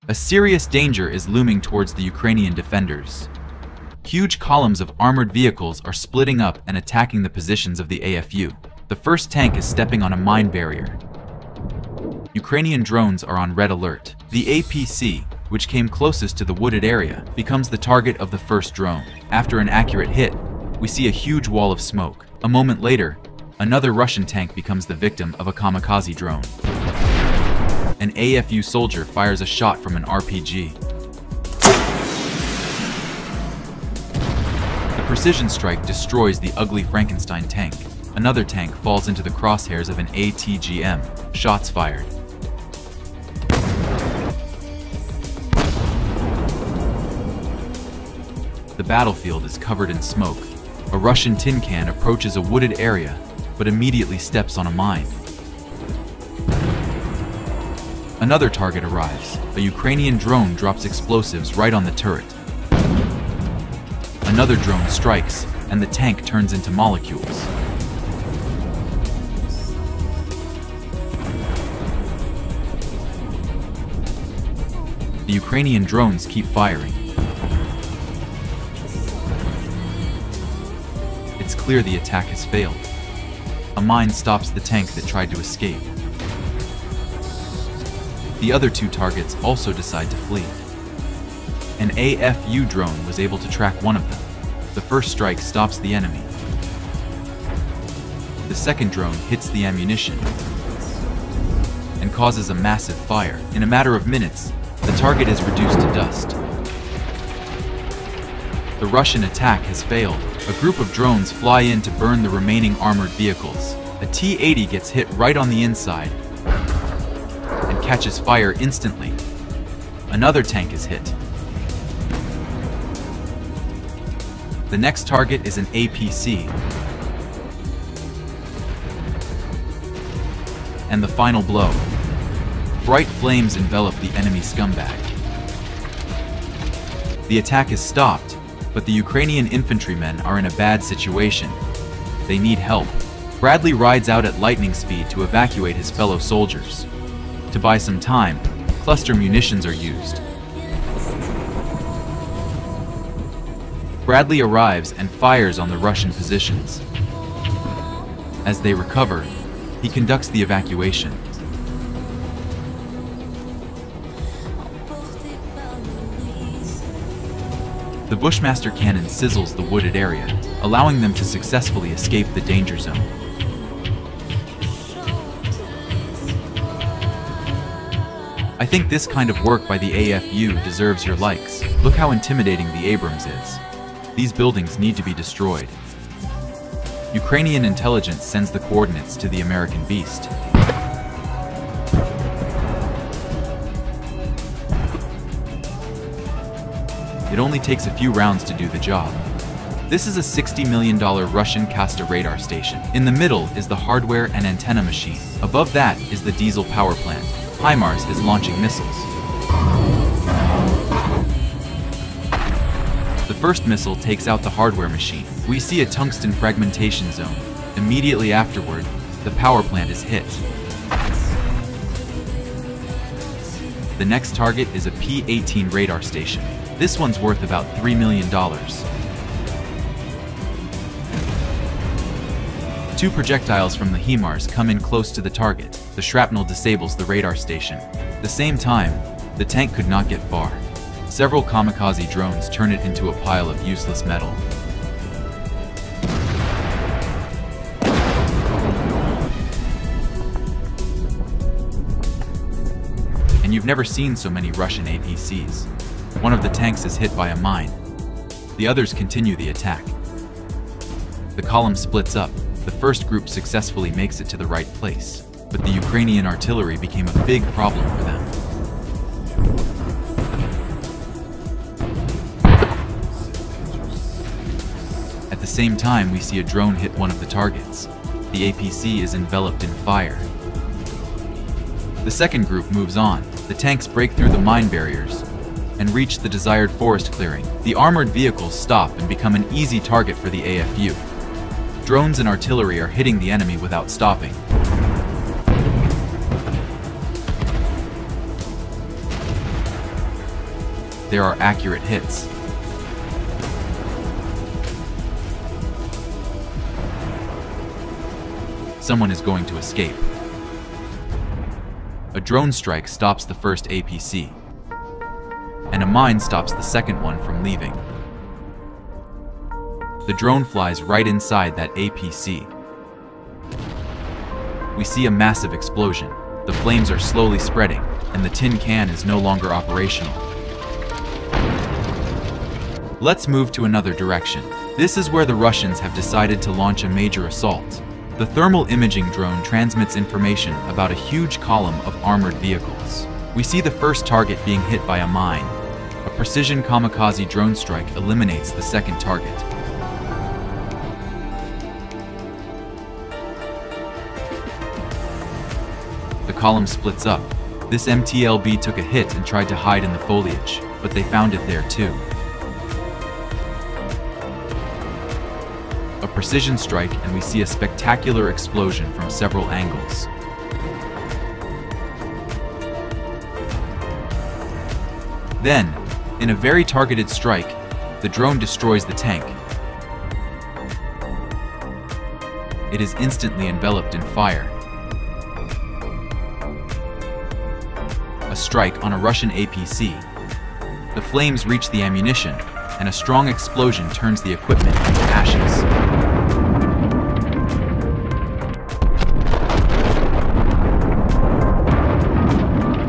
A serious danger is looming towards the Ukrainian defenders. Huge columns of armored vehicles are splitting up and attacking the positions of the AFU. The first tank is stepping on a mine barrier. Ukrainian drones are on red alert. The APC, which came closest to the wooded area, becomes the target of the first drone. After an accurate hit, we see a huge wall of smoke. A moment later, another Russian tank becomes the victim of a kamikaze drone. An AFU soldier fires a shot from an RPG. The precision strike destroys the ugly Frankenstein tank. Another tank falls into the crosshairs of an ATGM. Shots fired. The battlefield is covered in smoke. A Russian tin can approaches a wooded area, but immediately steps on a mine. Another target arrives. A Ukrainian drone drops explosives right on the turret. Another drone strikes, and the tank turns into molecules. The Ukrainian drones keep firing. It's clear the attack has failed. A mine stops the tank that tried to escape. The other two targets also decide to flee. An AFU drone was able to track one of them. The first strike stops the enemy. The second drone hits the ammunition and causes a massive fire. In a matter of minutes, the target is reduced to dust. The Russian attack has failed. A group of drones fly in to burn the remaining armored vehicles. A T-80 gets hit right on the inside and catches fire instantly. Another tank is hit. The next target is an APC. And the final blow. Bright flames envelop the enemy scumbag. The attack is stopped, but the Ukrainian infantrymen are in a bad situation. They need help. Bradley rides out at lightning speed to evacuate his fellow soldiers. To buy some time, cluster munitions are used. Bradley arrives and fires on the Russian positions. As they recover, he conducts the evacuation. The Bushmaster cannon sizzles the wooded area, allowing them to successfully escape the danger zone. I think this kind of work by the AFU deserves your likes. Look how intimidating the Abrams is. These buildings need to be destroyed. Ukrainian intelligence sends the coordinates to the American Beast. It only takes a few rounds to do the job. This is a $60 million Russian Kasta radar station. In the middle is the hardware and antenna machine. Above that is the diesel power plant. HIMARS is launching missiles. The first missile takes out the hardware machine. We see a tungsten fragmentation zone. Immediately afterward, the power plant is hit. The next target is a P-18 radar station. This one's worth about $3 million. Two projectiles from the HIMARS come in close to the target. The shrapnel disables the radar station. At the same time, the tank could not get far. Several kamikaze drones turn it into a pile of useless metal. And you've never seen so many Russian APCs. One of the tanks is hit by a mine. The others continue the attack. The column splits up. The first group successfully makes it to the right place, but the Ukrainian artillery became a big problem for them. At the same time, we see a drone hit one of the targets. The APC is enveloped in fire. The second group moves on. The tanks break through the mine barriers and reach the desired forest clearing. The armored vehicles stop and become an easy target for the AFU. Drones and artillery are hitting the enemy without stopping. there are accurate hits. Someone is going to escape. A drone strike stops the first APC, and a mine stops the second one from leaving. The drone flies right inside that APC. We see a massive explosion. The flames are slowly spreading, and the tin can is no longer operational. Let's move to another direction. This is where the Russians have decided to launch a major assault. The thermal imaging drone transmits information about a huge column of armored vehicles. We see the first target being hit by a mine. A precision kamikaze drone strike eliminates the second target. The column splits up. This MTLB took a hit and tried to hide in the foliage, but they found it there too. A precision strike, and we see a spectacular explosion from several angles. Then, in a very targeted strike, the drone destroys the tank. It is instantly enveloped in fire. A strike on a Russian APC. The flames reach the ammunition, and a strong explosion turns the equipment into ashes.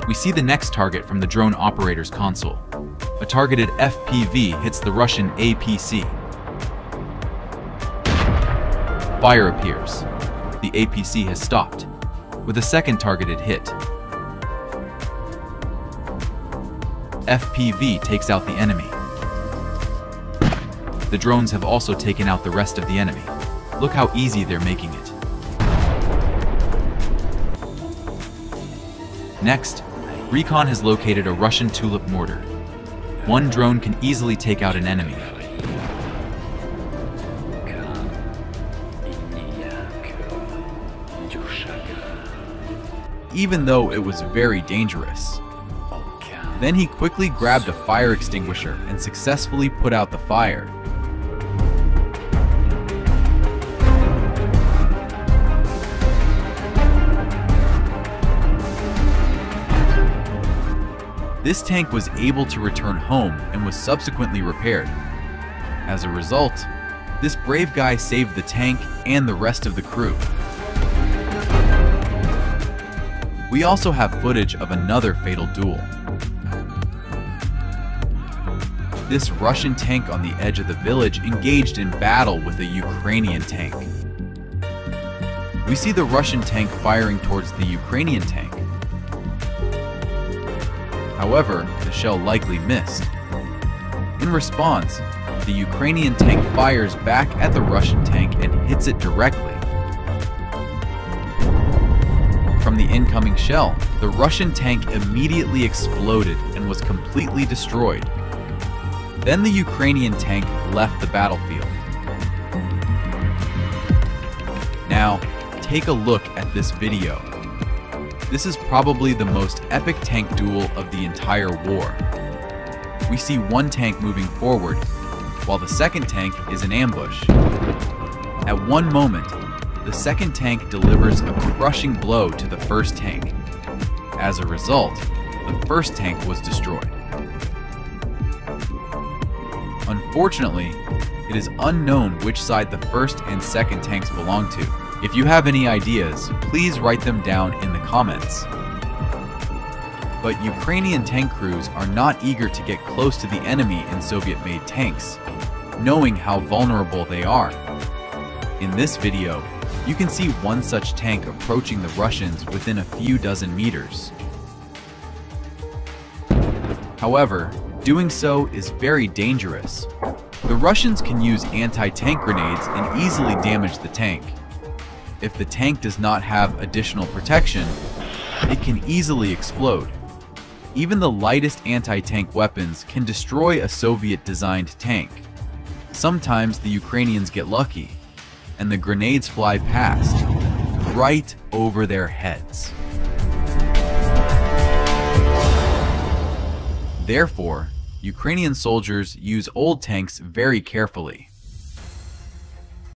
We see the next target from the drone operator's console. A targeted FPV hits the Russian APC. Fire appears. The APC has stopped, with a second targeted hit. FPV takes out the enemy. The drones have also taken out the rest of the enemy. Look how easy they're making it. Next, Recon has located a Russian Tulip mortar. One drone can easily take out an enemy. Even though it was very dangerous. Then he quickly grabbed a fire extinguisher and successfully put out the fire. This tank was able to return home and was subsequently repaired. As a result, this brave guy saved the tank and the rest of the crew. We also have footage of another fatal duel. This Russian tank on the edge of the village engaged in battle with a Ukrainian tank. We see the Russian tank firing towards the Ukrainian tank. However, the shell likely missed. In response, the Ukrainian tank fires back at the Russian tank and hits it directly. From the incoming shell, the Russian tank immediately exploded and was completely destroyed. Then the Ukrainian tank left the battlefield. Now, take a look at this video. This is probably the most epic tank duel of the entire war. We see one tank moving forward, while the second tank is in ambush. At one moment, the second tank delivers a crushing blow to the first tank. As a result, the first tank was destroyed. Unfortunately, it is unknown which side the first and second tanks belong to. If you have any ideas, please write them down in the comments. But Ukrainian tank crews are not eager to get close to the enemy in Soviet-made tanks, knowing how vulnerable they are. In this video, you can see one such tank approaching the Russians within a few dozen meters. However, doing so is very dangerous. The Russians can use anti-tank grenades and easily damage the tank. If the tank does not have additional protection, it can easily explode. Even the lightest anti-tank weapons can destroy a Soviet-designed tank. Sometimes the Ukrainians get lucky, and the grenades fly past, right over their heads. Therefore, Ukrainian soldiers use old tanks very carefully.